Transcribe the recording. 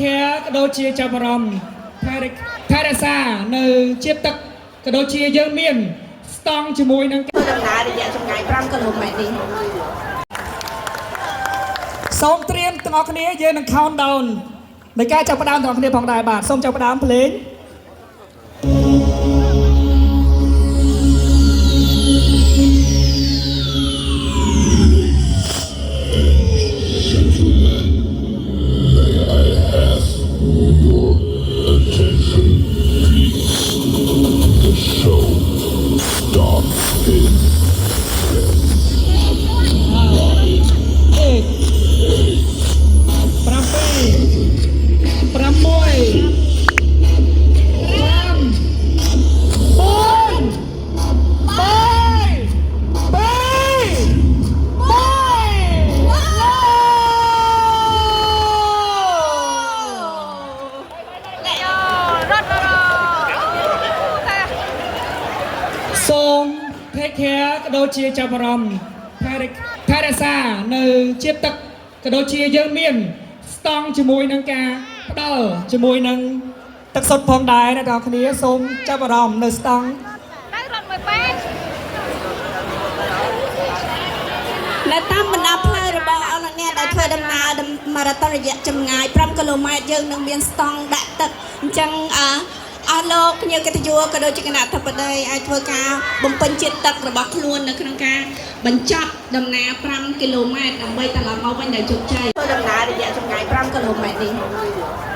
care ក៏ដូចជាចាប់អារម្មណ៍ថែរក្សានៅជាតិទឹកក៏ដូចជាយើងមានស្តង់ជាមួយនឹងធ្វើដំណើររយៈចម្ងាយ5គីឡូម៉ែត្រនេះសូមត្រៀមទាំងអស់គ្នាយើងនឹង count down នៃការចាប់ផ្ដើមទាំងអស់គ្នាផងដែរបាទសូមចាប់ផ្ដើមភ្លេងសូម take care ក៏ដូចជាចាប់អារម្មណ៍ថែរក្សានៅជាតិទឹកក៏ដូចជាយើងមានស្តង់ជាមួយនឹងការផ្ដល់ជាមួយនឹងទឹកសុទ្ធផងដែរអ្នកនរគ្នាសូមចាប់អារម្មណ៍នៅស្តង់នៅតាមបណ្ដាផ្លូវរបស់អស់អ្នកដែលធ្វើដំណើរម៉ារ៉ាតុនរយៈចម្ងាយ5គីឡូម៉ែត្រយើងនឹងមានស្តង់ដាក់ទឹកអញ្ចឹងអស់លោកភ្ញៀវកិត្តិយសក៏ដូចជាគណៈអធិបតីអាចធ្វើការបំពេញជាតិទឹករបស់ខ្លួននៅក្នុងការបញ្ចប់ដំណើរ5គីឡូម៉ែត្រដើម្បីត្រឡប់មកវិញដោយជោគជ័យធ្វើដំណើររយៈចម្ងាយ5គីឡូម៉ែត្រនេះ